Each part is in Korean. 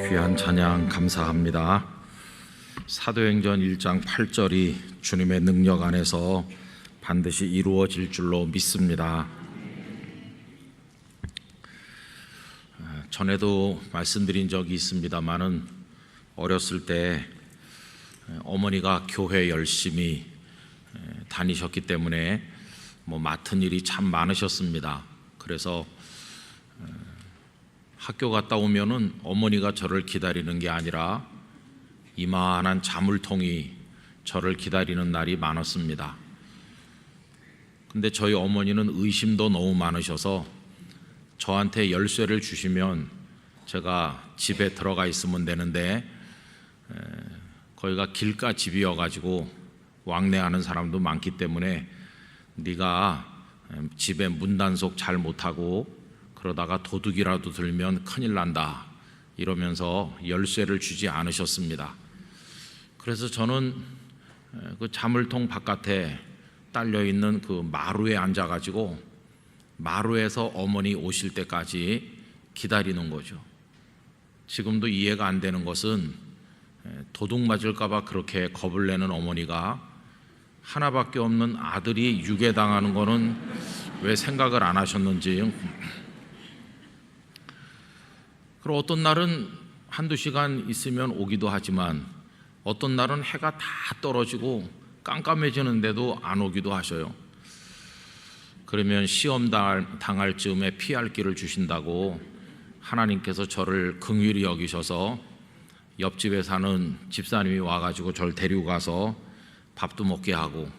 귀한 찬양 감사합니다. 사도행전 1장 8절이 주님의 능력 안에서 반드시 이루어질 줄로 믿습니다. 전에도 말씀드린 적이 있습니다마는 어렸을 때 어머니가 교회 열심히 다니셨기 때문에 맡은 일이 참 많으셨습니다. 그래서 학교 갔다 오면은 어머니가 저를 기다리는 게 아니라 이만한 자물통이 저를 기다리는 날이 많았습니다. 근데 저희 어머니는 의심도 너무 많으셔서 저한테 열쇠를 주시면 제가 집에 들어가 있으면 되는데 거기가 길가 집이어가지고 왕래하는 사람도 많기 때문에 네가 집에 문단속 잘 못하고 그러다가 도둑이라도 들면 큰일 난다 이러면서 열쇠를 주지 않으셨습니다. 그래서 저는 그 자물통 바깥에 딸려있는 그 마루에 앉아가지고 마루에서 어머니 오실 때까지 기다리는 거죠. 지금도 이해가 안 되는 것은 도둑 맞을까봐 그렇게 겁을 내는 어머니가 하나밖에 없는 아들이 유괴당하는 거는 왜 생각을 안 하셨는지. 그리고 어떤 날은 한두 시간 있으면 오기도 하지만 어떤 날은 해가 다 떨어지고 깜깜해지는데도 안 오기도 하셔요. 그러면 시험 당할 즈음에 피할 길을 주신다고 하나님께서 저를 긍휼히 여기셔서 옆집에 사는 집사님이 와가지고 저를 데리고 가서 밥도 먹게 하고,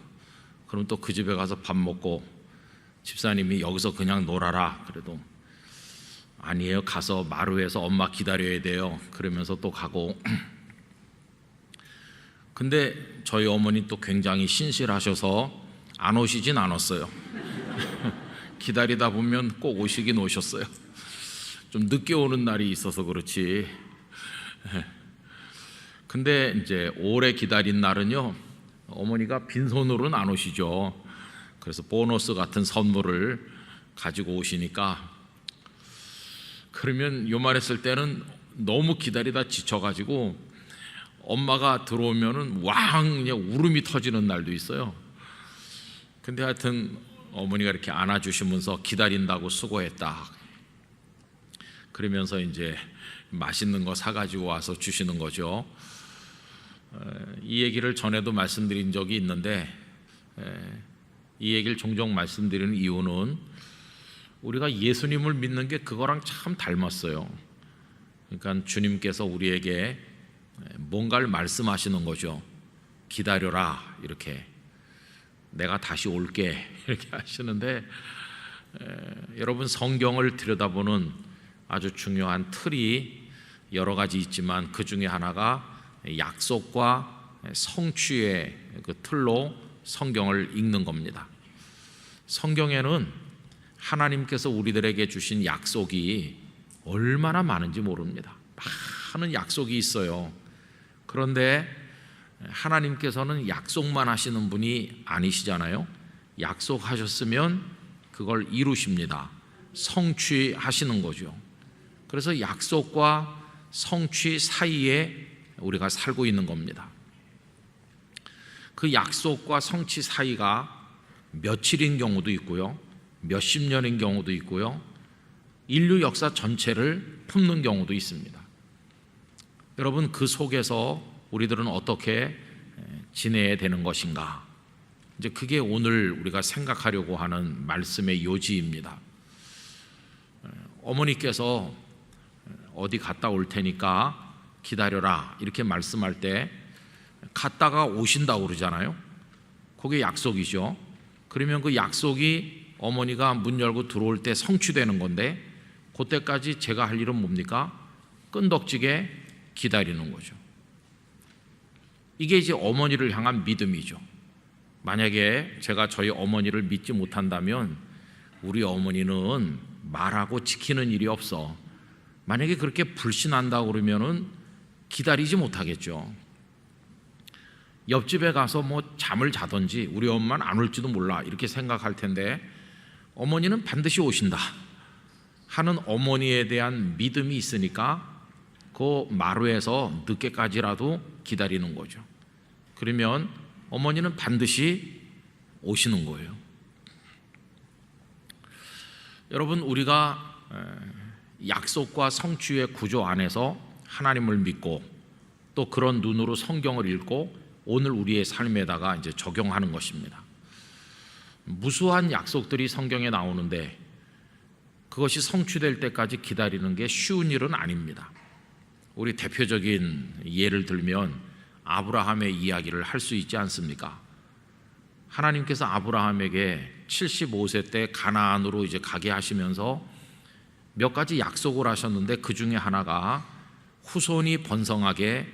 그럼 또 그 집에 가서 밥 먹고 집사님이 여기서 그냥 놀아라 그래도 아니에요, 가서 마루에서 엄마 기다려야 돼요 그러면서 또 가고. 근데 저희 어머니 또 굉장히 신실하셔서 안 오시진 않았어요. 기다리다 보면 꼭 오시긴 오셨어요. 좀 늦게 오는 날이 있어서 그렇지. 근데 이제 오래 기다린 날은요, 어머니가 빈손으로는 안 오시죠. 그래서 보너스 같은 선물을 가지고 오시니까, 그러면 요말했을 때는 너무 기다리다 지쳐가지고 엄마가 들어오면은 왕 그냥 울음이 터지는 날도 있어요. 근데 하여튼 어머니가 이렇게 안아주시면서 기다린다고 수고했다 그러면서 이제 맛있는 거 사가지고 와서 주시는 거죠. 이 얘기를 전에도 말씀드린 적이 있는데 이 얘기를 종종 말씀드리는 이유는 우리가 예수님을 믿는 게 그거랑 참 닮았어요. 그러니까 주님께서 우리에게 뭔가를 말씀하시는 거죠. 기다려라, 이렇게 내가 다시 올게 이렇게 하시는데, 여러분 성경을 들여다보는 아주 중요한 틀이 여러 가지 있지만 그 중에 하나가 약속과 성취의 그 틀로 성경을 읽는 겁니다. 성경에는 하나님께서 우리들에게 주신 약속이 얼마나 많은지 모릅니다. 많은 약속이 있어요. 그런데 하나님께서는 약속만 하시는 분이 아니시잖아요. 약속하셨으면 그걸 이루십니다. 성취하시는 거죠. 그래서 약속과 성취 사이에 우리가 살고 있는 겁니다. 그 약속과 성취 사이가 며칠인 경우도 있고요, 몇십 년인 경우도 있고요, 인류 역사 전체를 품는 경우도 있습니다. 여러분, 그 속에서 우리들은 어떻게 지내야 되는 것인가? 이제 그게 오늘 우리가 생각하려고 하는 말씀의 요지입니다. 어머니께서 어디 갔다 올 테니까 기다려라 이렇게 말씀할 때 갔다가 오신다고 그러잖아요. 그게 약속이죠. 그러면 그 약속이 어머니가 문 열고 들어올 때 성취되는 건데, 그때까지 제가 할 일은 뭡니까? 끈덕지게 기다리는 거죠. 이게 이제 어머니를 향한 믿음이죠. 만약에 제가 저희 어머니를 믿지 못한다면 우리 어머니는 말하고 지키는 일이 없어. 만약에 그렇게 불신한다고 그러면은 기다리지 못하겠죠. 옆집에 가서 잠을 자든지 우리 엄마는 안 올지도 몰라 이렇게 생각할 텐데, 어머니는 반드시 오신다 하는 어머니에 대한 믿음이 있으니까 그 마루에서 늦게까지라도 기다리는 거죠. 그러면 어머니는 반드시 오시는 거예요. 여러분, 우리가 약속과 성취의 구조 안에서 하나님을 믿고 또 그런 눈으로 성경을 읽고 오늘 우리의 삶에다가 이제 적용하는 것입니다. 무수한 약속들이 성경에 나오는데 그것이 성취될 때까지 기다리는 게 쉬운 일은 아닙니다. 우리 대표적인 예를 들면 아브라함의 이야기를 할 수 있지 않습니까? 하나님께서 아브라함에게 75세 때 가나안으로 이제 가게 하시면서 몇 가지 약속을 하셨는데 그 중에 하나가 후손이 번성하게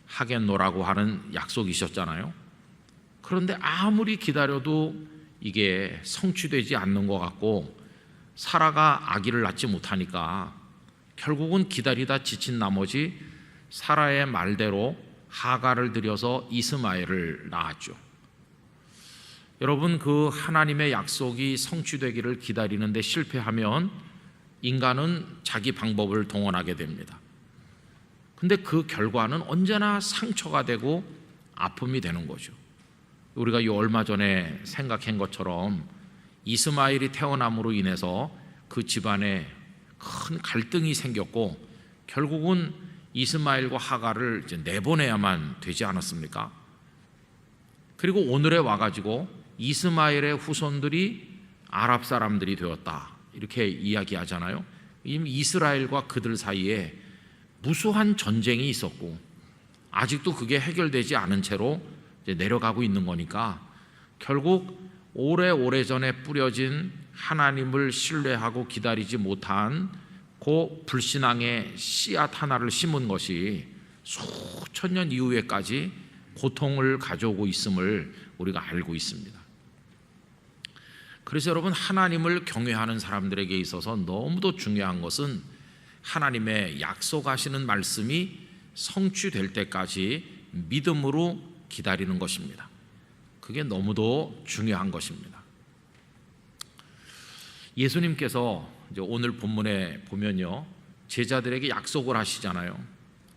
하겠노라고 하는 약속이셨잖아요. 그런데 아무리 기다려도 이게 성취되지 않는 것 같고 사라가 아기를 낳지 못하니까 결국은 기다리다 지친 나머지 사라의 말대로 하가를 들여서 이스마엘을 낳았죠. 여러분, 그 하나님의 약속이 성취되기를 기다리는데 실패하면 인간은 자기 방법을 동원하게 됩니다. 근데 그 결과는 언제나 상처가 되고 아픔이 되는 거죠. 우리가 이 얼마 전에 생각한 것처럼 이스마엘이 태어남으로 인해서 그 집안에 큰 갈등이 생겼고 결국은 이스마엘과 하가를 이제 내보내야만 되지 않았습니까? 그리고 오늘에 와가지고 이스마엘의 후손들이 아랍 사람들이 되었다 이렇게 이야기하잖아요. 이미 이스라엘과 그들 사이에 무수한 전쟁이 있었고 아직도 그게 해결되지 않은 채로 이제 내려가고 있는 거니까 결국 오래전에 뿌려진 하나님을 신뢰하고 기다리지 못한 그 불신앙의 씨앗 하나를 심은 것이 수천 년 이후에까지 고통을 가져오고 있음을 우리가 알고 있습니다. 그래서 여러분, 하나님을 경외하는 사람들에게 있어서 너무도 중요한 것은 하나님의 약속하시는 말씀이 성취될 때까지 믿음으로 기다리는 것입니다. 그게 너무도 중요한 것입니다. 예수님께서 이제 오늘 본문에 보면요, 제자들에게 약속을 하시잖아요.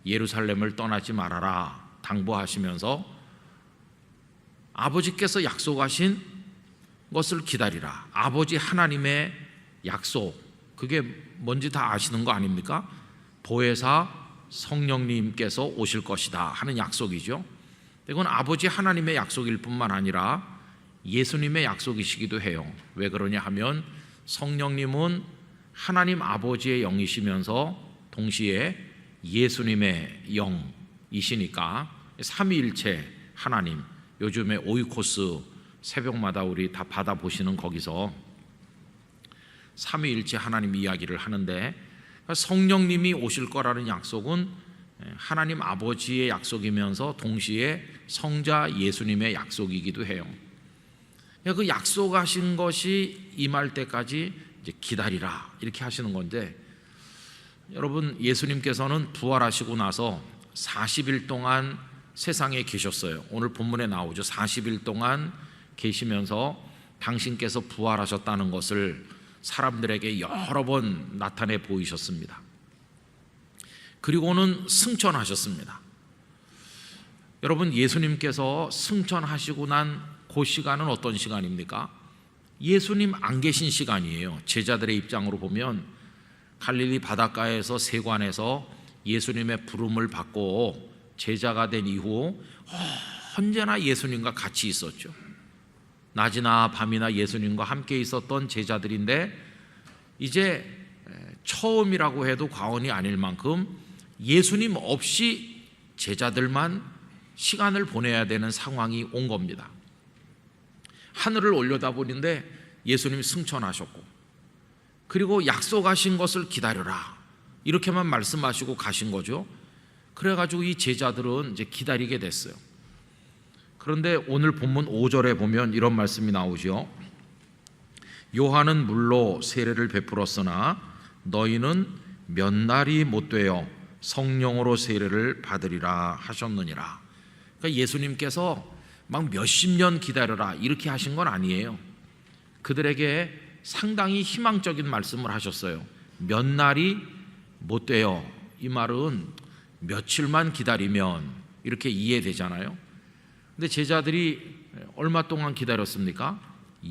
예루살렘을 떠나지 말아라 당부하시면서 아버지께서 약속하신 것을 기다리라. 아버지 하나님의 약속, 그게 뭔지 다 아시는 거 아닙니까? 보혜사 성령님께서 오실 것이다 하는 약속이죠. 이건 아버지 하나님의 약속일 뿐만 아니라 예수님의 약속이시기도 해요. 왜 그러냐 하면 성령님은 하나님 아버지의 영이시면서 동시에 예수님의 영이시니까 삼위일체 하나님, 요즘에 오이코스 새벽마다 우리 다 받아보시는 거기서 삼위일체 하나님 이야기를 하는데 성령님이 오실 거라는 약속은 하나님 아버지의 약속이면서 동시에 성자 예수님의 약속이기도 해요. 그 약속하신 것이 임할 때까지 이제 기다리라 이렇게 하시는 건데, 여러분, 예수님께서는 부활하시고 나서 40일 동안 세상에 계셨어요. 오늘 본문에 나오죠. 40일 동안 계시면서 당신께서 부활하셨다는 것을 사람들에게 여러 번 나타내 보이셨습니다. 그리고는 승천하셨습니다. 여러분, 예수님께서 승천하시고 난 그 시간은 어떤 시간입니까? 예수님 안 계신 시간이에요. 제자들의 입장으로 보면 갈릴리 바닷가에서 세관에서 예수님의 부름을 받고 제자가 된 이후 언제나 예수님과 같이 있었죠. 낮이나 밤이나 예수님과 함께 있었던 제자들인데 이제 처음이라고 해도 과언이 아닐 만큼 예수님 없이 제자들만 시간을 보내야 되는 상황이 온 겁니다. 하늘을 올려다보는데 예수님이 승천하셨고, 그리고 약속하신 것을 기다려라 이렇게만 말씀하시고 가신 거죠. 그래가지고 이 제자들은 이제 기다리게 됐어요. 그런데 오늘 본문 5절에 보면 이런 말씀이 나오죠. 요한은 물로 세례를 베풀었으나 너희는 몇 날이 못 되어 성령으로 세례를 받으리라 하셨느니라. 그러니까 예수님께서 막 몇십 년 기다려라 이렇게 하신 건 아니에요. 그들에게 상당히 희망적인 말씀을 하셨어요. 몇 날이 못 되어 이 말은 며칠만 기다리면 이렇게 이해되잖아요. 근데 제자들이 얼마 동안 기다렸습니까?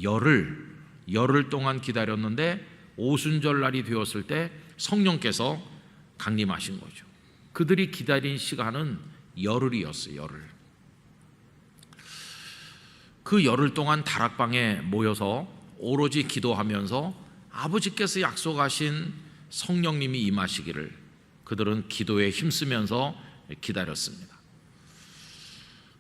열흘 동안 기다렸는데 오순절 날이 되었을 때 성령께서 강림하신 거죠. 그들이 기다린 시간은 열흘이었어요. 열흘. 그 열흘 동안 다락방에 모여서 오로지 기도하면서 아버지께서 약속하신 성령님이 임하시기를 그들은 기도에 힘쓰면서 기다렸습니다.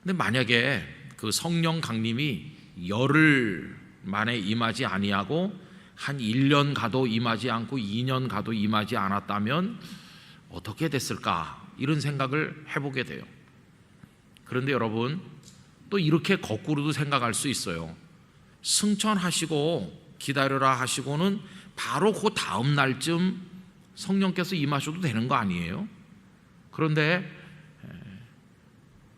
근데 만약에 그 성령 강림이 열흘 만에 임하지 아니하고 한 1년 가도 임하지 않고 2년 가도 임하지 않았다면 어떻게 됐을까? 이런 생각을 해보게 돼요. 그런데 여러분, 또 이렇게 거꾸로도 생각할 수 있어요. 승천하시고 기다려라 하시고는 바로 그 다음 날쯤 성령께서 임하셔도 되는 거 아니에요? 그런데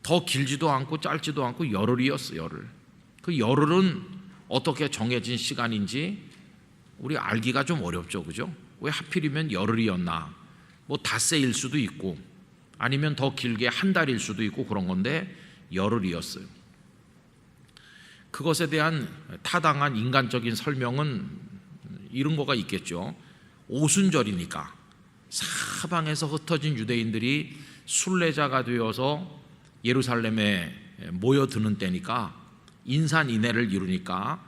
더 길지도 않고 짧지도 않고 열흘이었어요. 열흘. 그 열흘은 어떻게 정해진 시간인지 우리 알기가 좀 어렵죠, 그죠? 왜 하필이면 열흘이었나? 뭐 닷새일 수도 있고 아니면 더 길게 한 달일 수도 있고 그런 건데 열흘이었어요. 그것에 대한 타당한 인간적인 설명은 이런 거가 있겠죠. 오순절이니까 사방에서 흩어진 유대인들이 순례자가 되어서 예루살렘에 모여드는 때니까 인산인해를 이루니까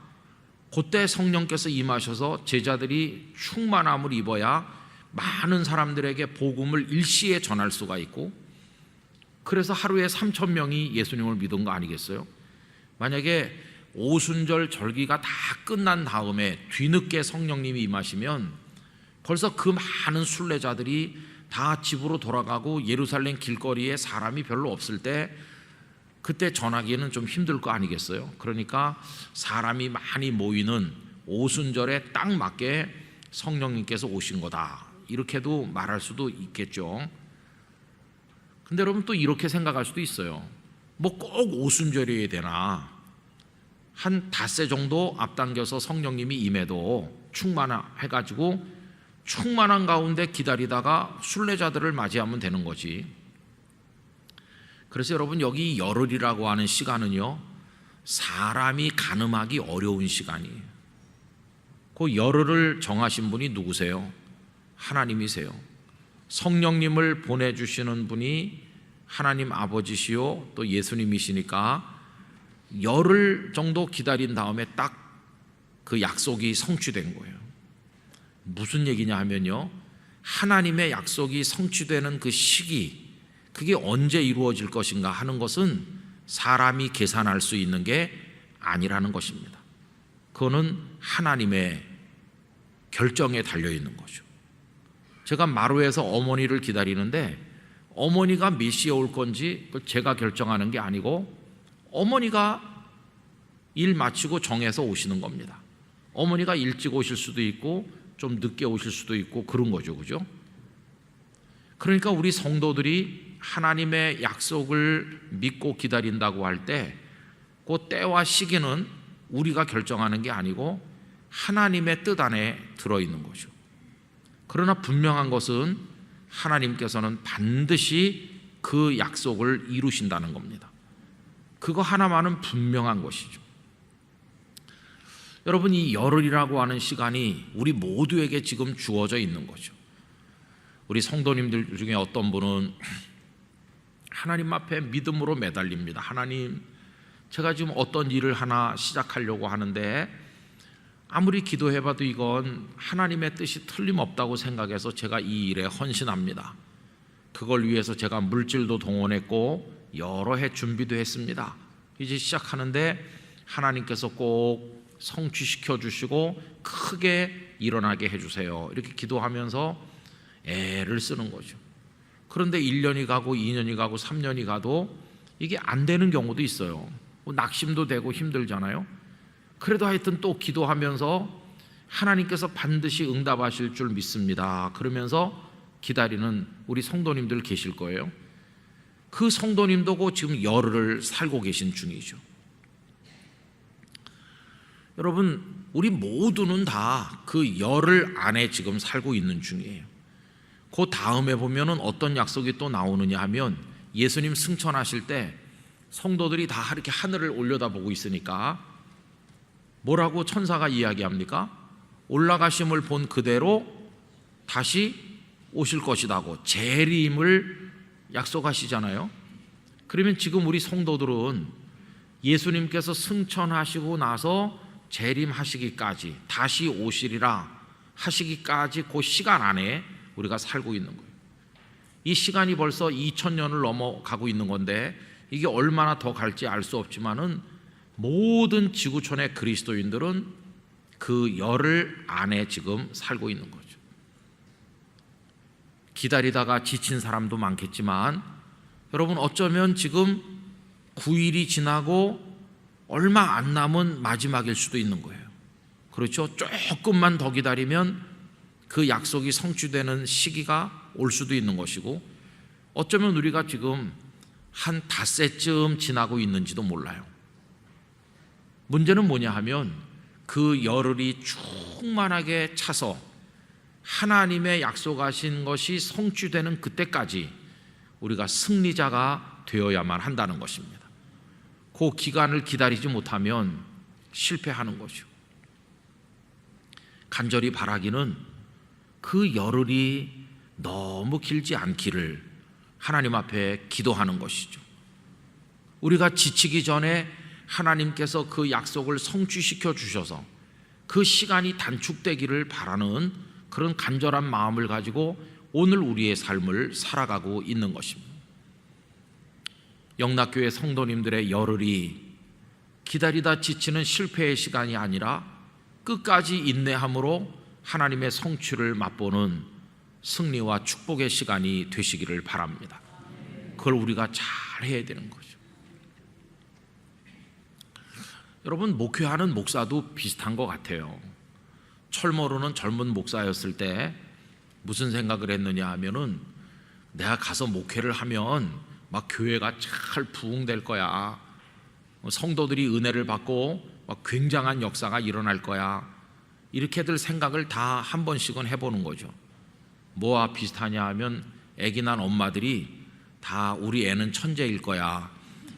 그때 성령께서 임하셔서 제자들이 충만함을 입어야 많은 사람들에게 복음을 일시에 전할 수가 있고, 그래서 하루에 3,000명이 예수님을 믿은 거 아니겠어요? 만약에 오순절 절기가 다 끝난 다음에 뒤늦게 성령님이 임하시면 벌써 그 많은 순례자들이 다 집으로 돌아가고 예루살렘 길거리에 사람이 별로 없을 때 그때 전하기에는 좀 힘들 거 아니겠어요? 그러니까 사람이 많이 모이는 오순절에 딱 맞게 성령님께서 오신 거다, 이렇게도 말할 수도 있겠죠. 근데 여러분 또 이렇게 생각할 수도 있어요. 뭐 꼭 오순절이어야 되나? 한 닷새 정도 앞당겨서 성령님이 임해도 충만해가지고 충만한 가운데 기다리다가 순례자들을 맞이하면 되는 거지. 그래서 여러분 여기 열흘이라고 하는 시간은요, 사람이 가늠하기 어려운 시간이에요. 그 열흘을 정하신 분이 누구세요? 하나님이세요. 성령님을 보내주시는 분이 하나님 아버지시요 또 예수님이시니까 열흘 정도 기다린 다음에 딱 그 약속이 성취된 거예요. 무슨 얘기냐 하면요, 하나님의 약속이 성취되는 그 시기, 그게 언제 이루어질 것인가 하는 것은 사람이 계산할 수 있는 게 아니라는 것입니다. 그거는 하나님의 결정에 달려있는 거죠. 제가 마루에서 어머니를 기다리는데 어머니가 몇 시에 올 건지 제가 결정하는 게 아니고 어머니가 일 마치고 정해서 오시는 겁니다. 어머니가 일찍 오실 수도 있고 좀 늦게 오실 수도 있고 그런 거죠, 그죠? 그러니까 우리 성도들이 하나님의 약속을 믿고 기다린다고 할 때 그 때와 시기는 우리가 결정하는 게 아니고 하나님의 뜻 안에 들어있는 거죠. 그러나 분명한 것은 하나님께서는 반드시 그 약속을 이루신다는 겁니다. 그거 하나만은 분명한 것이죠. 여러분, 이 열흘이라고 하는 시간이 우리 모두에게 지금 주어져 있는 거죠. 우리 성도님들 중에 어떤 분은 하나님 앞에 믿음으로 매달립니다. 하나님, 제가 지금 어떤 일을 하나 시작하려고 하는데 아무리 기도해봐도 이건 하나님의 뜻이 틀림없다고 생각해서 제가 이 일에 헌신합니다. 그걸 위해서 제가 물질도 동원했고 여러 해 준비도 했습니다. 이제 시작하는데 하나님께서 꼭 성취시켜 주시고 크게 일어나게 해주세요, 이렇게 기도하면서 애를 쓰는 거죠. 그런데 1년이 가고 2년이 가고 3년이 가도 이게 안 되는 경우도 있어요. 낙심도 되고 힘들잖아요. 그래도 하여튼 또 기도하면서 하나님께서 반드시 응답하실 줄 믿습니다, 그러면서 기다리는 우리 성도님들 계실 거예요. 그 성도님도 지금 열흘을 살고 계신 중이죠. 여러분, 우리 모두는 다 그 열흘 안에 지금 살고 있는 중이에요. 그 다음에 보면은 어떤 약속이 또 나오느냐 하면 예수님 승천하실 때 성도들이 다 이렇게 하늘을 올려다보고 있으니까 뭐라고 천사가 이야기합니까? 올라가심을 본 그대로 다시 오실 것이라고 재림을 약속하시잖아요. 그러면 지금 우리 성도들은 예수님께서 승천하시고 나서 재림하시기까지 다시 오시리라 하시기까지 그 시간 안에 우리가 살고 있는 거예요. 이 시간이 벌써 2000년을 넘어가고 있는 건데 이게 얼마나 더 갈지 알 수 없지만은 모든 지구촌의 그리스도인들은 그 열흘 안에 지금 살고 있는 거죠. 기다리다가 지친 사람도 많겠지만 여러분 어쩌면 지금 9일이 지나고 얼마 안 남은 마지막일 수도 있는 거예요. 그렇죠? 조금만 더 기다리면 그 약속이 성취되는 시기가 올 수도 있는 것이고 어쩌면 우리가 지금 한 닷새쯤 지나고 있는지도 몰라요. 문제는 뭐냐 하면 그 열흘이 충만하게 차서 하나님의 약속하신 것이 성취되는 그때까지 우리가 승리자가 되어야만 한다는 것입니다. 그 기간을 기다리지 못하면 실패하는 것이고 간절히 바라기는 그 열흘이 너무 길지 않기를 하나님 앞에 기도하는 것이죠. 우리가 지치기 전에 하나님께서 그 약속을 성취시켜 주셔서 그 시간이 단축되기를 바라는 그런 간절한 마음을 가지고 오늘 우리의 삶을 살아가고 있는 것입니다. 영락교회 성도님들의 열흘이 기다리다 지치는 실패의 시간이 아니라 끝까지 인내함으로 하나님의 성취를 맛보는 승리와 축복의 시간이 되시기를 바랍니다. 그걸 우리가 잘 해야 되는 거죠. 여러분 목회하는 목사도 비슷한 것 같아요. 철모르는 젊은 목사였을 때 무슨 생각을 했느냐 하면은 내가 가서 목회를 하면 막 교회가 잘 부흥될 거야. 성도들이 은혜를 받고 막 굉장한 역사가 일어날 거야. 이렇게들 생각을 다 한 번씩은 해보는 거죠. 뭐와 비슷하냐 하면 아기 난 엄마들이 다 우리 애는 천재일 거야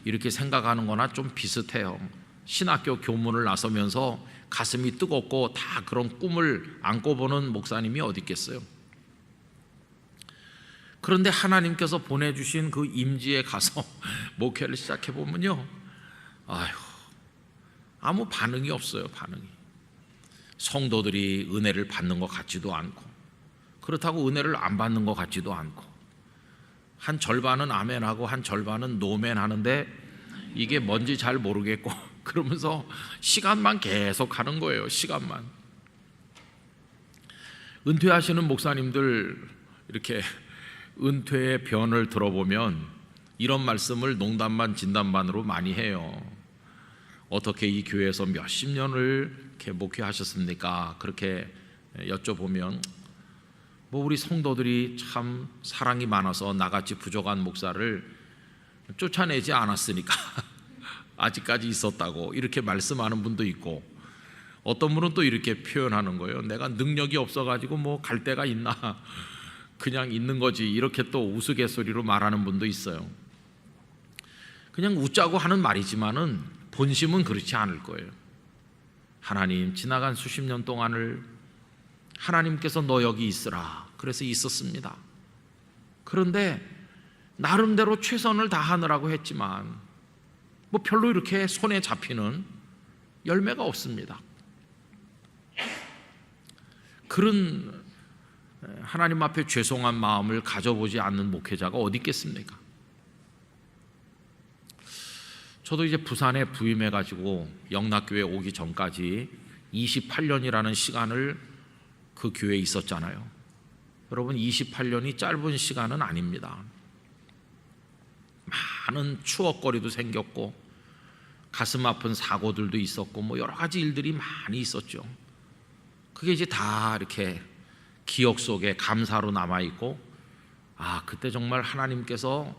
이렇게 생각하는 거나 좀 비슷해요. 신학교 교문을 나서면서 가슴이 뜨겁고 다 그런 꿈을 안고 보는 목사님이 어디 있겠어요. 그런데 하나님께서 보내주신 그 임지에 가서 목회를 시작해보면요 아무 반응이 없어요. 반응이 성도들이 은혜를 받는 것 같지도 않고 그렇다고 은혜를 안 받는 것 같지도 않고 한 절반은 아멘하고 한 절반은 노멘 하는데 이게 뭔지 잘 모르겠고 그러면서 시간만 계속 가는 거예요. 시간만. 은퇴하시는 목사님들 이렇게 은퇴의 변을 들어보면 이런 말씀을 농담반 진담반으로 많이 해요. 어떻게 이 교회에서 몇십 년을 이렇게 목회하셨습니까? 그렇게 여쭤보면 우리 성도들이 참 사랑이 많아서 나같이 부족한 목사를 쫓아내지 않았으니까 아직까지 있었다고 이렇게 말씀하는 분도 있고 어떤 분은 또 이렇게 표현하는 거예요. 내가 능력이 없어가지고 뭐 갈 데가 있나 그냥 있는 거지 이렇게 또 우스갯소리로 말하는 분도 있어요. 그냥 웃자고 하는 말이지만은 본심은 그렇지 않을 거예요. 하나님 지나간 수십 년 동안을 하나님께서 너 여기 있으라 그래서 있었습니다. 그런데 나름대로 최선을 다하느라고 했지만 별로 이렇게 손에 잡히는 열매가 없습니다. 그런 하나님 앞에 죄송한 마음을 가져보지 않는 목회자가 어디 있겠습니까? 저도 이제 부산에 부임해가지고 영락교회 오기 전까지 28년이라는 시간을 그 교회에 있었잖아요. 여러분 28년이 짧은 시간은 아닙니다. 많은 추억거리도 생겼고 가슴 아픈 사고들도 있었고 여러 가지 일들이 많이 있었죠. 그게 이제 다 이렇게 기억 속에 감사로 남아있고 그때 정말 하나님께서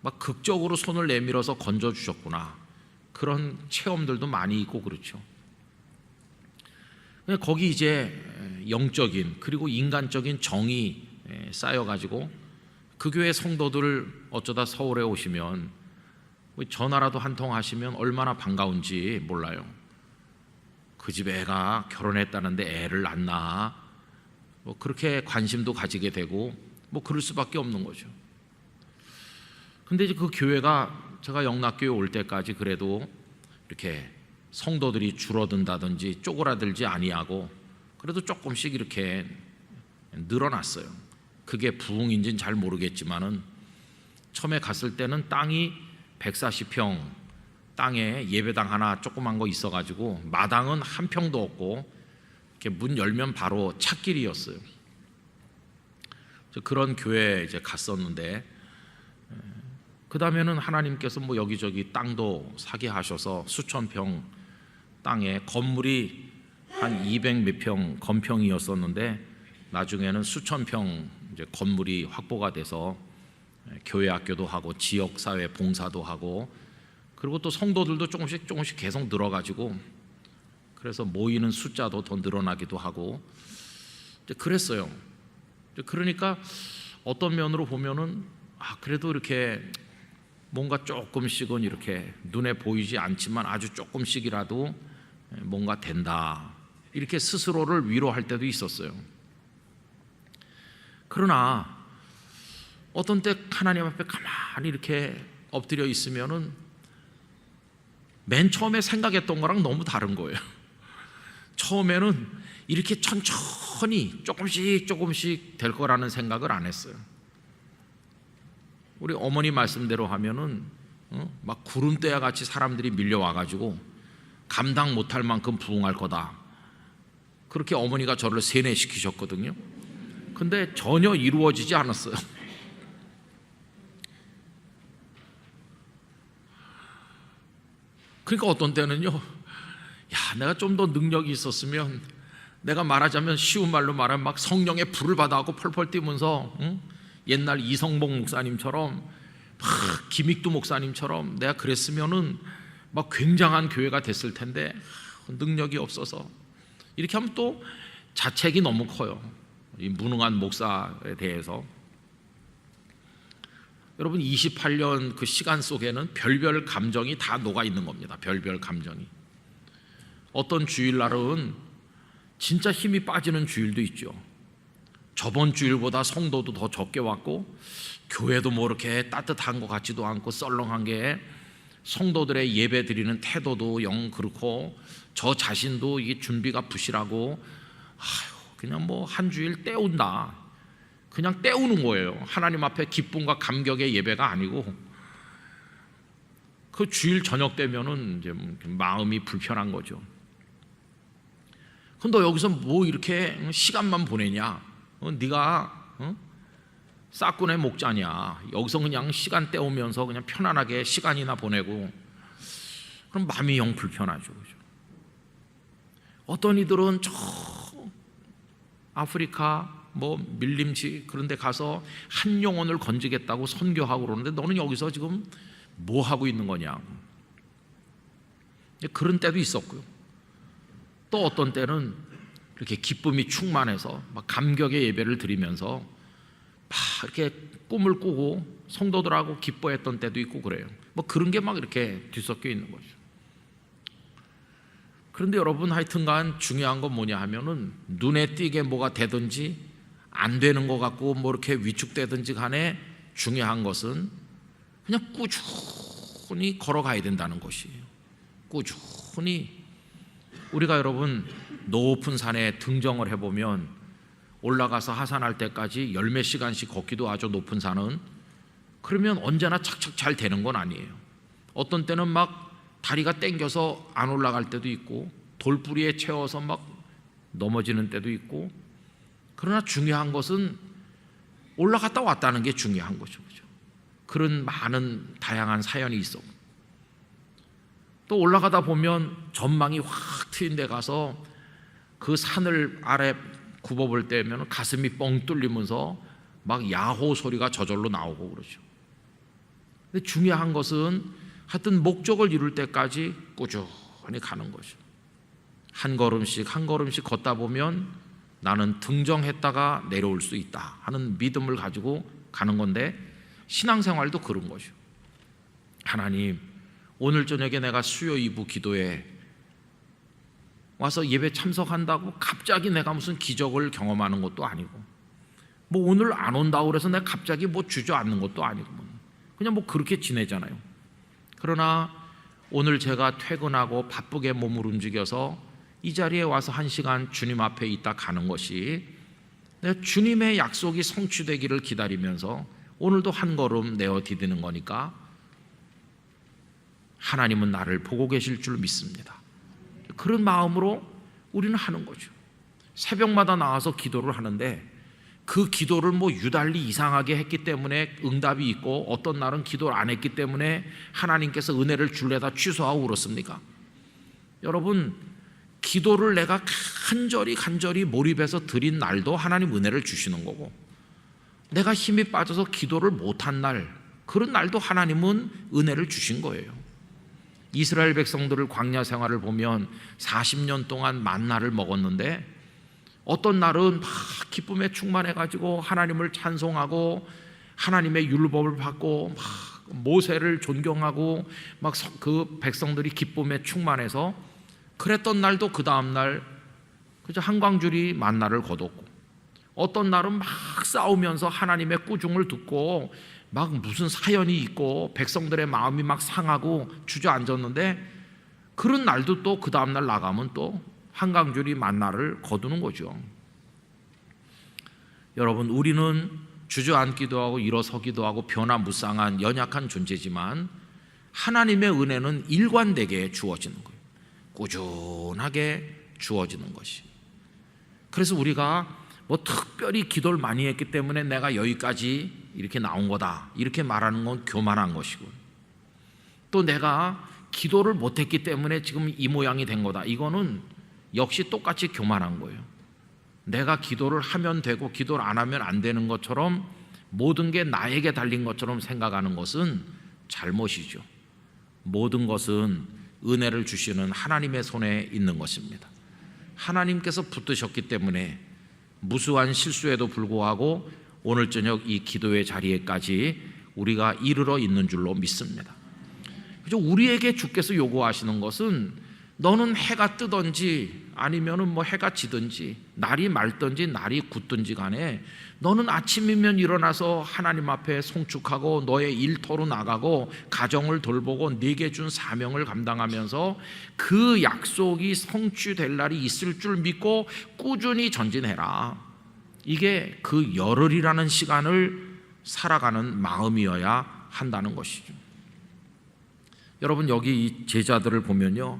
막 극적으로 손을 내밀어서 건져주셨구나 그런 체험들도 많이 있고 그렇죠. 거기 이제 영적인 그리고 인간적인 정이 쌓여가지고 그 교회 성도들 어쩌다 서울에 오시면 전화라도 한 통 하시면 얼마나 반가운지 몰라요. 그 집 애가 결혼했다는데 애를 낳나, 뭐 그렇게 관심도 가지게 되고 뭐 그럴 수밖에 없는 거죠. 근데 이제 그 교회가 제가 영락교회 올 때까지 그래도 이렇게 성도들이 줄어든다든지 쪼그라들지 아니하고 그래도 조금씩 이렇게 늘어났어요. 그게 부흥인지는 잘 모르겠지만은 처음에 갔을 때는 땅이 140평 땅에 예배당 하나 조그만 거 있어가지고 마당은 한 평도 없고 이렇게 문 열면 바로 찻길이었어요. 그런 교회에 이제 갔었는데 그 다음에는 하나님께서 뭐 여기저기 땅도 사게 하셔서 수천 평 땅에 건물이 한 200 몇 평 건평이었었는데 나중에는 수천 평 이제 건물이 확보가 돼서 교회 학교도 하고 지역사회 봉사도 하고 그리고 또 성도들도 조금씩 계속 늘어가지고 그래서 모이는 숫자도 더 늘어나기도 하고 그랬어요. 그러니까 어떤 면으로 보면은 그래도 이렇게 뭔가 조금씩은 이렇게 눈에 보이지 않지만 아주 조금씩이라도 뭔가 된다 이렇게 스스로를 위로할 때도 있었어요. 그러나 어떤 때 하나님 앞에 가만히 이렇게 엎드려 있으면은 맨 처음에 생각했던 거랑 너무 다른 거예요. 처음에는 이렇게 천천히 조금씩 될 거라는 생각을 안 했어요. 우리 어머니 말씀대로 하면은 막 구름대와 같이 사람들이 밀려와가지고 감당 못할 만큼 부흥할 거다. 그렇게 어머니가 저를 세뇌시키셨거든요. 근데 전혀 이루어지지 않았어요. 그러니까 어떤 때는요, 내가 좀 더 능력이 있었으면 내가 말하자면 쉬운 말로 말하면 막 성령의 불을 받아갖고 펄펄 뛰면서 옛날 이성복 목사님처럼 막 김익두 목사님처럼 내가 그랬으면은 막 굉장한 교회가 됐을 텐데 능력이 없어서 이렇게 하면 또 자책이 너무 커요. 이 무능한 목사에 대해서. 여러분 28년 그 시간 속에는 별별 감정이 다 녹아 있는 겁니다. 별별 감정이. 어떤 주일날은 진짜 힘이 빠지는 주일도 있죠. 저번 주일보다 성도도 더 적게 왔고 교회도 뭐 이렇게 따뜻한 것 같지도 않고 썰렁한 게 성도들의 예배 드리는 태도도 영 그렇고 저 자신도 이게 준비가 부실하고 그냥 뭐 한 주일 때운다. 그냥 때우는 거예요. 하나님 앞에 기쁨과 감격의 예배가 아니고 그 주일 저녁 되면은 이제 마음이 불편한 거죠. 그럼 너 여기서 뭐 이렇게 시간만 보내냐? 네가 싹군의 목자냐? 여기서 그냥 시간 때우면서 그냥 편안하게 시간이나 보내고 그럼 마음이 영 불편하죠. 그죠? 어떤 이들은 저 아프리카 뭐 밀림지 그런 데 가서 한 영혼을 건지겠다고 선교하고 그러는데 너는 여기서 지금 뭐 하고 있는 거냐? 그런 때도 있었고요. 또 어떤 때는 이렇게 기쁨이 충만해서 막 감격의 예배를 드리면서 막 이렇게 꿈을 꾸고 성도들하고 기뻐했던 때도 있고 그래요. 뭐 그런 게 막 이렇게 뒤섞여 있는 거죠. 그런데 여러분 하여튼간 중요한 건 뭐냐 하면은 눈에 띄게 뭐가 되든지 안 되는 것 같고 뭐 이렇게 위축되든지 간에 중요한 것은 그냥 꾸준히 걸어가야 된다는 것이에요. 꾸준히. 우리가 여러분 높은 산에 등정을 해보면 올라가서 하산할 때까지 열 몇 시간씩 걷기도 하죠. 높은 산은. 그러면 언제나 착착 잘 되는 건 아니에요. 어떤 때는 막 다리가 땡겨서 안 올라갈 때도 있고 돌부리에 채워서 막 넘어지는 때도 있고 그러나 중요한 것은 올라갔다 왔다는 게 중요한 거죠. 그죠? 그런 많은 다양한 사연이 있어. 또 올라가다 보면 전망이 확 트인 데 가서 그 산을 아래 굽어볼 때면 가슴이 뻥 뚫리면서 막 야호 소리가 저절로 나오고 그러죠. 근데 중요한 것은 하여튼 목적을 이룰 때까지 꾸준히 가는 거죠. 한 걸음씩 한 걸음씩 걷다 보면 나는 등정했다가 내려올 수 있다 하는 믿음을 가지고 가는 건데, 신앙생활도 그런 거죠. 하나님, 오늘 저녁에 내가 수요 2부 기도에 와서 예배 참석한다고 갑자기 내가 무슨 기적을 경험하는 것도 아니고, 뭐 오늘 안 온다고 그래서 내가 갑자기 뭐 주저앉는 것도 아니고, 그냥 뭐 그렇게 지내잖아요. 그러나 오늘 제가 퇴근하고 바쁘게 몸을 움직여서 이 자리에 와서 1시간 주님 앞에 있다 가는 것이 내가 주님의 약속이 성취되기를 기다리면서 오늘도 한 걸음 내어 디디는 거니까 하나님은 나를 보고 계실 줄 믿습니다. 그런 마음으로 우리는 하는 거죠. 새벽마다 나와서 기도를 하는데 그 기도를 뭐 유달리 이상하게 했기 때문에 응답이 있고, 어떤 날은 기도를 안 했기 때문에 하나님께서 은혜를 줄래다 취소하고 그렇습니까? 여러분, 기도를 내가 간절히 몰입해서 드린 날도 하나님 은혜를 주시는 거고, 내가 힘이 빠져서 기도를 못한 날, 그런 날도 하나님은 은혜를 주신 거예요. 이스라엘 백성들을 광야 생활을 보면 40년 동안 만나를 먹었는데, 어떤 날은 막 기쁨에 충만해가지고 하나님을 찬송하고 하나님의 율법을 받고 막 모세를 존경하고 막 그 백성들이 기쁨에 충만해서 그랬던 날도 그 다음날 그저 한광줄이 만나를 거뒀고, 어떤 날은 막 싸우면서 하나님의 꾸중을 듣고 막 무슨 사연이 있고 백성들의 마음이 막 상하고 주저앉았는데, 그런 날도 또 그 다음날 나가면 또 한강줄이 만나를 거두는 거죠. 여러분, 우리는 주저앉기도 하고 일어서기도 하고 변화무쌍한 연약한 존재지만 하나님의 은혜는 일관되게 주어지는 거예요. 꾸준하게 주어지는 것이. 그래서 우리가 뭐 특별히 기도를 많이 했기 때문에 내가 여기까지 이렇게 나온 거다 이렇게 말하는 건 교만한 것이고, 또 내가 기도를 못했기 때문에 지금 이 모양이 된 거다, 이거는 역시 똑같이 교만한 거예요. 내가 기도를 하면 되고 기도를 안 하면 안 되는 것처럼, 모든 게 나에게 달린 것처럼 생각하는 것은 잘못이죠. 모든 것은 은혜를 주시는 하나님의 손에 있는 것입니다. 하나님께서 붙드셨기 때문에 무수한 실수에도 불구하고 오늘 저녁 이 기도의 자리에까지 우리가 이르러 있는 줄로 믿습니다. 그죠? 우리에게 주께서 요구하시는 것은 너는 해가 뜨든지 아니면은 뭐 해가 지든지 날이 맑든지 날이 굳든지 간에 너는 아침이면 일어나서 하나님 앞에 송축하고 너의 일터로 나가고 가정을 돌보고 네게 준 사명을 감당하면서 그 약속이 성취될 날이 있을 줄 믿고 꾸준히 전진해라. 이게 그 열흘이라는 시간을 살아가는 마음이어야 한다는 것이죠. 여러분, 여기 이 제자들을 보면요,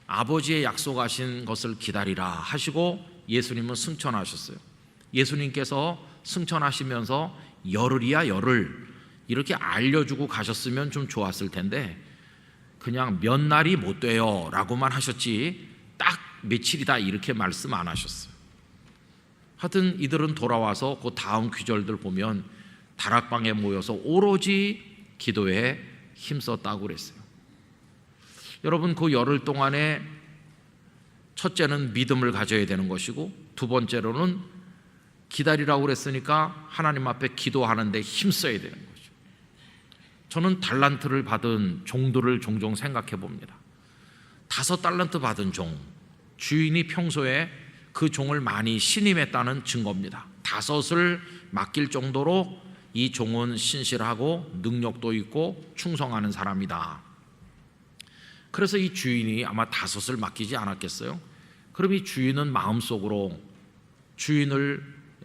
아버지의 약속하신 것을 기다리라 하시고 예수님은 승천하셨어요. 예수님께서 승천하시면서 열흘이야 열흘 이렇게 알려주고 가셨으면 좀 좋았을 텐데, 그냥 몇 날이 못 돼요 라고만 하셨지 딱 며칠이다 이렇게 말씀 안 하셨어요. 하여튼 이들은 돌아와서 그 다음 귀절들 보면 다락방에 모여서 오로지 기도에 힘썼다고 그랬어요. 여러분, 그 열흘 동안에 첫째는 믿음을 가져야 되는 것이고, 두 번째로는 기다리라고 그랬으니까 하나님 앞에 기도하는데 힘써야 되는 거죠. 저는 달란트를 받은 종들을 종종 생각해 봅니다. 5달란트 받은 종, 주인이 평소에 그 종을 많이 신임했다는 증거입니다. 5을 맡길 정도로 이 종은 신실하고 능력도 있고 충성하는 사람이다. 그래서 이 주인이 아마 5을 맡기지 않았겠어요? 그럼 이 주인은 마음속으로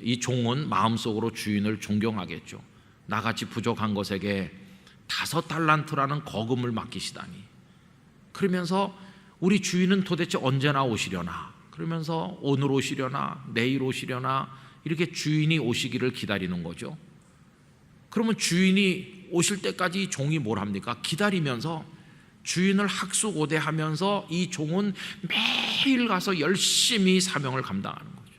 이 종은 마음속으로 주인을 존경하겠죠. 나같이 부족한 것에게 5달란트라는 거금을 맡기시다니. 그러면서 우리 주인은 도대체 언제나 오시려나, 그러면서 오늘 오시려나 내일 오시려나 이렇게 주인이 오시기를 기다리는 거죠. 그러면 주인이 오실 때까지 이 종이 뭘 합니까? 기다리면서 주인을 학수고대하면서 이 종은 매일 가서 열심히 사명을 감당하는 거죠.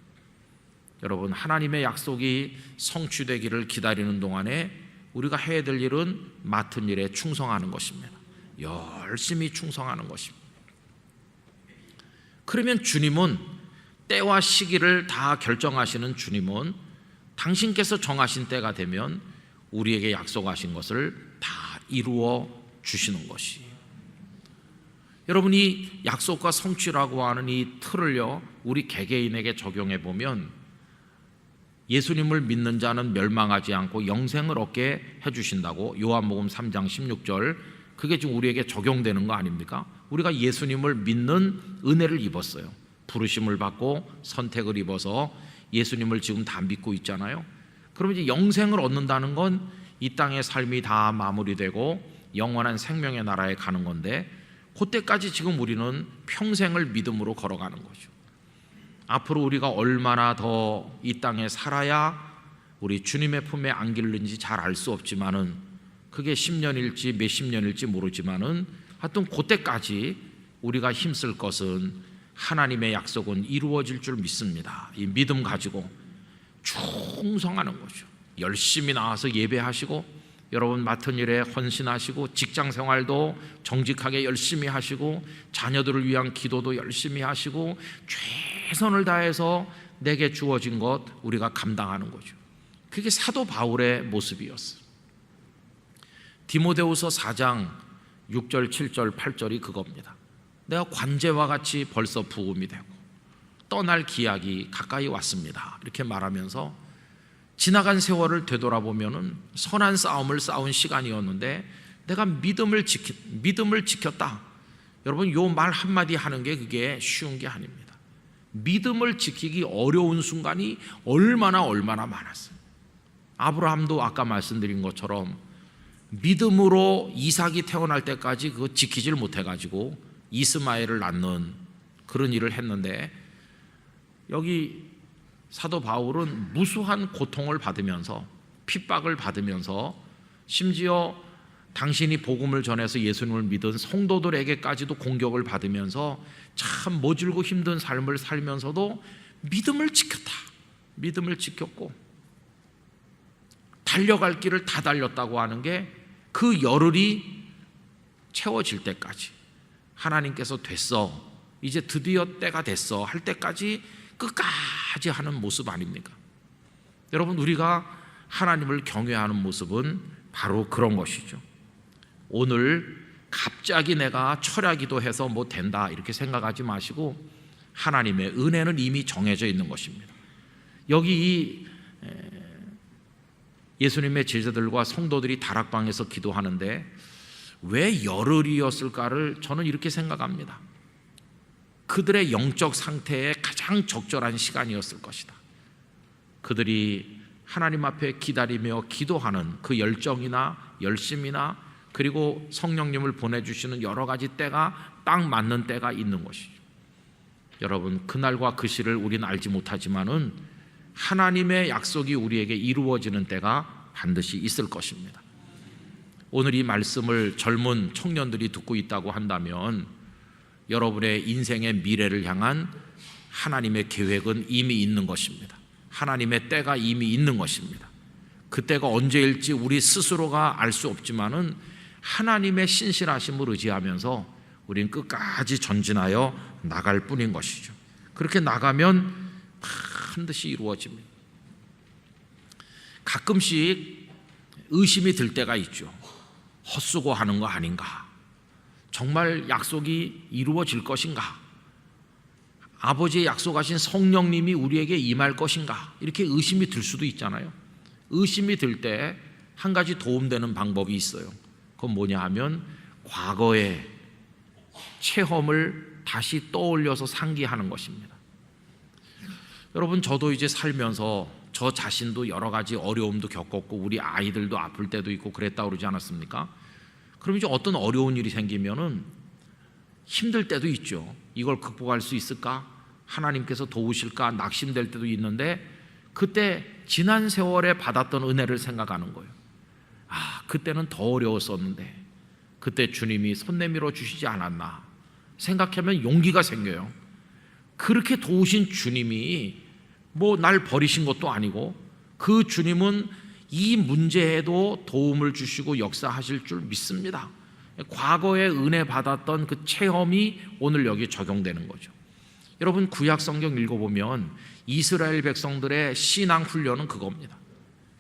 여러분, 하나님의 약속이 성취되기를 기다리는 동안에 우리가 해야 될 일은 맡은 일에 충성하는 것입니다. 열심히 충성하는 것입니다. 그러면 주님은 때와 시기를 다 결정하시는 주님은 당신께서 정하신 때가 되면 우리에게 약속하신 것을 다 이루어 주시는 것이. 여러분이 약속과 성취라고 하는 이 틀을요, 우리 개개인에게 적용해 보면 예수님을 믿는 자는 멸망하지 않고 영생을 얻게 해주신다고 요한복음 3장 16절, 그게 지금 우리에게 적용되는 거 아닙니까? 우리가 예수님을 믿는 은혜를 입었어요. 부르심을 받고 선택을 입어서 예수님을 지금 다 믿고 있잖아요. 그러면 이제 영생을 얻는다는 건 이 땅의 삶이 다 마무리되고 영원한 생명의 나라에 가는 건데, 그때까지 지금 우리는 평생을 믿음으로 걸어가는 거죠. 앞으로 우리가 얼마나 더 이 땅에 살아야 우리 주님의 품에 안길는지 잘 알 수 없지만은, 그게 10년일지 몇십 년일지 모르지만은 하여튼 그때까지 우리가 힘쓸 것은 하나님의 약속은 이루어질 줄 믿습니다. 이 믿음 가지고 충성하는 거죠. 열심히 나와서 예배하시고, 여러분 맡은 일에 헌신하시고, 직장 생활도 정직하게 열심히 하시고, 자녀들을 위한 기도도 열심히 하시고, 최선을 다해서 내게 주어진 것 우리가 감당하는 거죠. 그게 사도 바울의 모습이었어요. 디모데후서 4장 6절, 7절, 8절이 그겁니다. 내가 관제와 같이 벌써 부음이 되고 떠날 기약이 가까이 왔습니다. 이렇게 말하면서 지나간 세월을 되돌아보면은 선한 싸움을 싸운 시간이었는데 내가 믿음을 지켰다. 여러분, 요 말 한마디 하는 게 그게 쉬운 게 아닙니다. 믿음을 지키기 어려운 순간이 얼마나 많았어요. 아브라함도 아까 말씀드린 것처럼 믿음으로 이삭이 태어날 때까지 그거 지키질 못해가지고 이스마엘을 낳는 그런 일을 했는데, 여기 사도 바울은 무수한 고통을 받으면서 핍박을 받으면서 심지어 당신이 복음을 전해서 예수님을 믿은 성도들에게까지도 공격을 받으면서 참 모질고 힘든 삶을 살면서도 믿음을 지켰다. 믿음을 지켰고 달려갈 길을 다 달렸다고 하는 게 그 열흘이 채워질 때까지, 하나님께서 됐어, 이제 드디어 때가 됐어 할 때까지 끝까지 하는 모습 아닙니까? 여러분, 우리가 하나님을 경외하는 모습은 바로 그런 것이죠. 오늘 갑자기 내가 철야기도 해서 뭐 된다 이렇게 생각하지 마시고, 하나님의 은혜는 이미 정해져 있는 것입니다. 여기 예수님의 제자들과 성도들이 다락방에서 기도하는데 왜 열흘이었을까를 저는 이렇게 생각합니다. 그들의 영적 상태에 가장 적절한 시간이었을 것이다. 그들이 하나님 앞에 기다리며 기도하는 그 열정이나 열심이나, 그리고 성령님을 보내주시는 여러 가지 때가 딱 맞는 때가 있는 것이죠. 여러분, 그날과 그 시를 우리는 알지 못하지만은 하나님의 약속이 우리에게 이루어지는 때가 반드시 있을 것입니다. 오늘 이 말씀을 젊은 청년들이 듣고 있다고 한다면 여러분의 인생의 미래를 향한 하나님의 계획은 이미 있는 것입니다. 하나님의 때가 이미 있는 것입니다. 그 때가 언제일지 우리 스스로가 알 수 없지만은 하나님의 신실하심을 의지하면서 우린 끝까지 전진하여 나갈 뿐인 것이죠. 그렇게 나가면 반드시 이루어집니다. 가끔씩 의심이 들 때가 있죠. 헛수고하는 거 아닌가? 정말 약속이 이루어질 것인가? 아버지의 약속하신 성령님이 우리에게 임할 것인가? 이렇게 의심이 들 수도 있잖아요. 의심이 들 때 한 가지 도움되는 방법이 있어요. 그건 뭐냐 하면 과거의 체험을 다시 떠올려서 상기하는 것입니다. 여러분, 저도 이제 살면서 저 자신도 여러 가지 어려움도 겪었고 우리 아이들도 아플 때도 있고 그랬다고 그러지 않았습니까? 그럼 이제 어떤 어려운 일이 생기면은 힘들 때도 있죠. 이걸 극복할 수 있을까? 하나님께서 도우실까? 낙심될 때도 있는데, 그때 지난 세월에 받았던 은혜를 생각하는 거예요. 그때는 더 어려웠었는데 그때 주님이 손 내밀어 주시지 않았나 생각하면 용기가 생겨요. 그렇게 도우신 주님이 뭐 날 버리신 것도 아니고, 그 주님은 이 문제에도 도움을 주시고 역사하실 줄 믿습니다. 과거에 은혜 받았던 그 체험이 오늘 여기 적용되는 거죠. 여러분 구약 성경 읽어보면 이스라엘 백성들의 신앙 훈련은 그겁니다.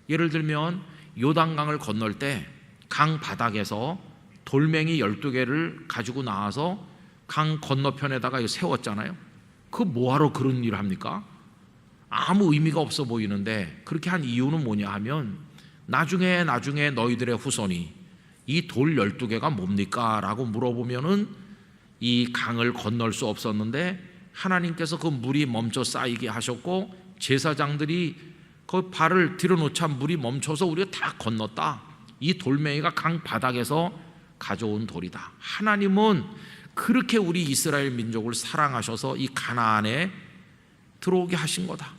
예를 들면 요단강을 건널 때 강 바닥에서 돌멩이 12개를 가지고 나와서 강 건너편에다가 세웠잖아요. 그 뭐하러 그런 일을 합니까? 아무 의미가 없어 보이는데 그렇게 한 이유는 뭐냐 하면 나중에 너희들의 후손이 이 돌 12개가 뭡니까? 라고 물어보면은 이 강을 건널 수 없었는데 하나님께서 그 물이 멈춰 쌓이게 하셨고 제사장들이 그 발을 들여놓자 물이 멈춰서 우리가 다 건넜다. 이 돌멩이가 강 바닥에서 가져온 돌이다. 하나님은 그렇게 우리 이스라엘 민족을 사랑하셔서 이 가나안에 들어오게 하신 거다.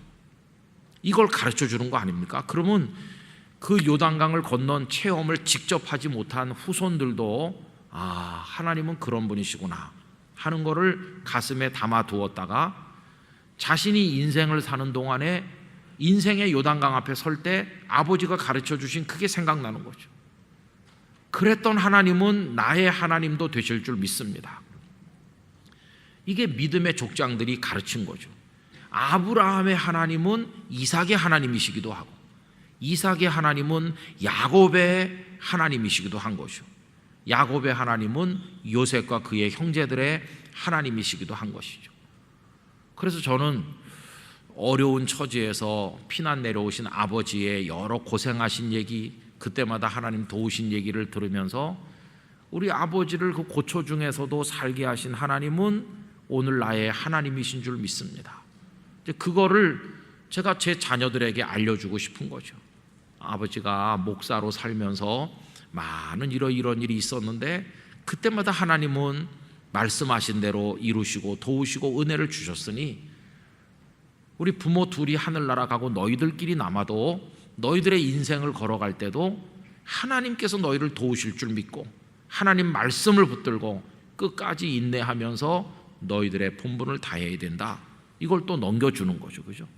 이걸 가르쳐 주는 거 아닙니까? 그러면 그 요단강을 건넌 체험을 직접 하지 못한 후손들도 하나님은 그런 분이시구나 하는 거를 가슴에 담아 두었다가 자신이 인생을 사는 동안에 인생의 요단강 앞에 설 때 아버지가 가르쳐 주신 그게 생각나는 거죠. 그랬던 하나님은 나의 하나님도 되실 줄 믿습니다. 이게 믿음의 족장들이 가르친 거죠. 아브라함의 하나님은 이삭의 하나님이시기도 하고 이삭의 하나님은 야곱의 하나님이시기도 한 것이죠. 야곱의 하나님은 요셉과 그의 형제들의 하나님이시기도 한 것이죠. 그래서 저는 어려운 처지에서 피난 내려오신 아버지의 여러 고생하신 얘기, 그때마다 하나님 도우신 얘기를 들으면서 우리 아버지를 그 고초 중에서도 살게 하신 하나님은 오늘 나의 하나님이신 줄 믿습니다. 그거를 제가 제 자녀들에게 알려주고 싶은 거죠. 아버지가 목사로 살면서 많은 이런 일이 있었는데 그때마다 하나님은 말씀하신 대로 이루시고 도우시고 은혜를 주셨으니 우리 부모 둘이 하늘나라 가고 너희들끼리 남아도 너희들의 인생을 걸어갈 때도 하나님께서 너희를 도우실 줄 믿고 하나님 말씀을 붙들고 끝까지 인내하면서 너희들의 본분을 다해야 된다. 이걸 또 넘겨주는 거죠. 그죠?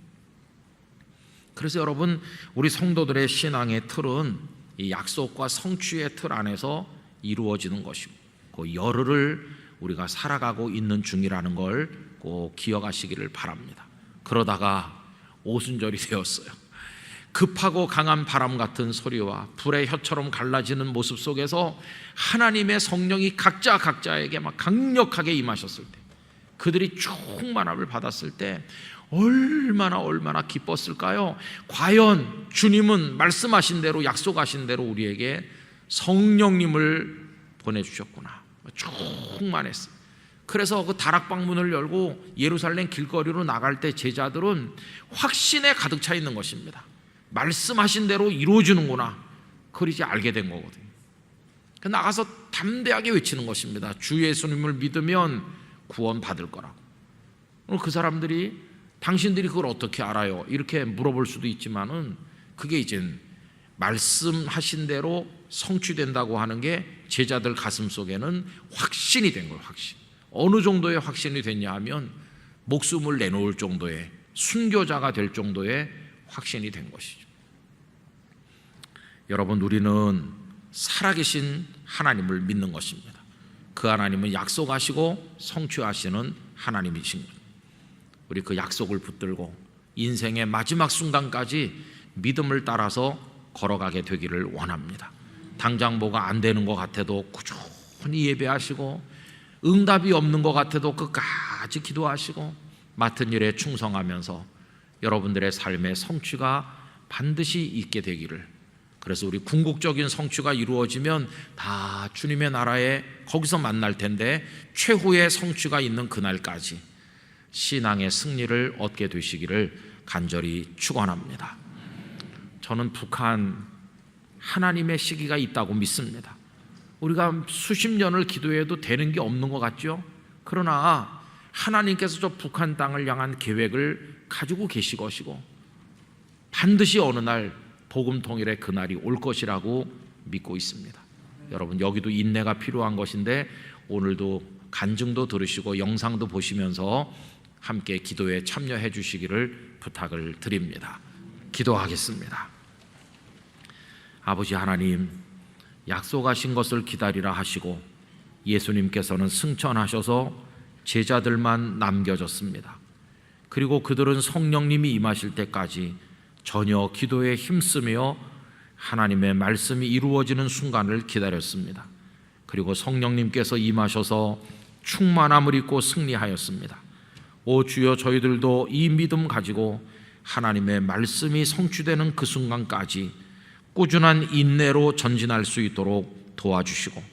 그래서 여러분 우리 성도들의 신앙의 틀은 이 약속과 성취의 틀 안에서 이루어지는 것이고 그 열흘을 우리가 살아가고 있는 중이라는 걸 꼭 기억하시기를 바랍니다. 그러다가 오순절이 되었어요. 급하고 강한 바람 같은 소리와 불의 혀처럼 갈라지는 모습 속에서 하나님의 성령이 각자에게 막 강력하게 임하셨을 때 그들이 충만함을 받았을 때 얼마나 기뻤을까요? 과연 주님은 말씀하신 대로 약속하신 대로 우리에게 성령님을 보내주셨구나. 충만했어요. 그래서 그 다락방문을 열고 예루살렘 길거리로 나갈 때 제자들은 확신에 가득 차 있는 것입니다. 말씀하신 대로 이루어지는구나. 그걸 이제 알게 된 거거든요. 나가서 담대하게 외치는 것입니다. 주 예수님을 믿으면 구원 받을 거라고. 그 사람들이 당신들이 그걸 어떻게 알아요? 이렇게 물어볼 수도 있지만은 그게 이제 말씀하신 대로 성취된다고 하는 게 제자들 가슴 속에는 확신이 된 거예요. 확신. 어느 정도의 확신이 됐냐 하면 목숨을 내놓을 정도의 순교자가 될 정도의 확신이 된 것이죠. 여러분 우리는 살아계신 하나님을 믿는 것입니다. 그 하나님은 약속하시고 성취하시는 하나님이신 것. 우리 그 약속을 붙들고 인생의 마지막 순간까지 믿음을 따라서 걸어가게 되기를 원합니다. 당장 뭐가 안 되는 것 같아도 꾸준히 예배하시고 응답이 없는 것 같아도 끝까지 기도하시고 맡은 일에 충성하면서 여러분들의 삶의 성취가 반드시 있게 되기를. 그래서 우리 궁극적인 성취가 이루어지면 다 주님의 나라에 거기서 만날 텐데 최후의 성취가 있는 그날까지 신앙의 승리를 얻게 되시기를 간절히 축원합니다. 저는 북한 하나님의 시기가 있다고 믿습니다. 우리가 수십 년을 기도해도 되는 게 없는 것 같죠? 그러나 하나님께서 저 북한 땅을 향한 계획을 가지고 계실 것이고 반드시 어느 날 복음 통일의 그날이 올 것이라고 믿고 있습니다. 여러분 여기도 인내가 필요한 것인데 오늘도 간증도 들으시고 영상도 보시면서 함께 기도에 참여해 주시기를 부탁을 드립니다. 기도하겠습니다. 아버지 하나님, 약속하신 것을 기다리라 하시고 예수님께서는 승천하셔서 제자들만 남겨졌습니다. 그리고 그들은 성령님이 임하실 때까지 전혀 기도에 힘쓰며 하나님의 말씀이 이루어지는 순간을 기다렸습니다. 그리고 성령님께서 임하셔서 충만함을 입고 승리하였습니다. 오 주여, 저희들도 이 믿음 가지고 하나님의 말씀이 성취되는 그 순간까지 꾸준한 인내로 전진할 수 있도록 도와주시고,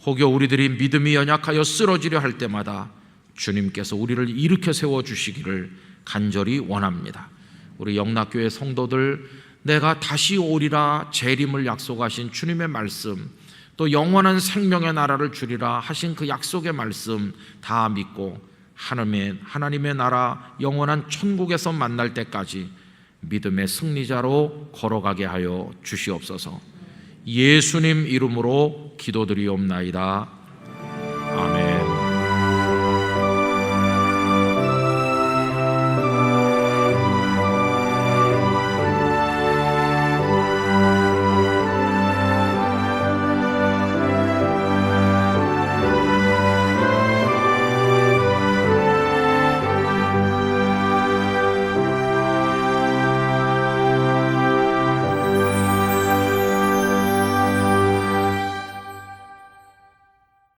혹여 우리들이 믿음이 연약하여 쓰러지려 할 때마다 주님께서 우리를 일으켜 세워주시기를 간절히 원합니다. 우리 영락교회 성도들, 내가 다시 오리라 재림을 약속하신 주님의 말씀, 또 영원한 생명의 나라를 주리라 하신 그 약속의 말씀 다 믿고 하나님의 나라 영원한 천국에서 만날 때까지 믿음의 승리자로 걸어가게 하여 주시옵소서. 예수님 이름으로 기도드리옵나이다.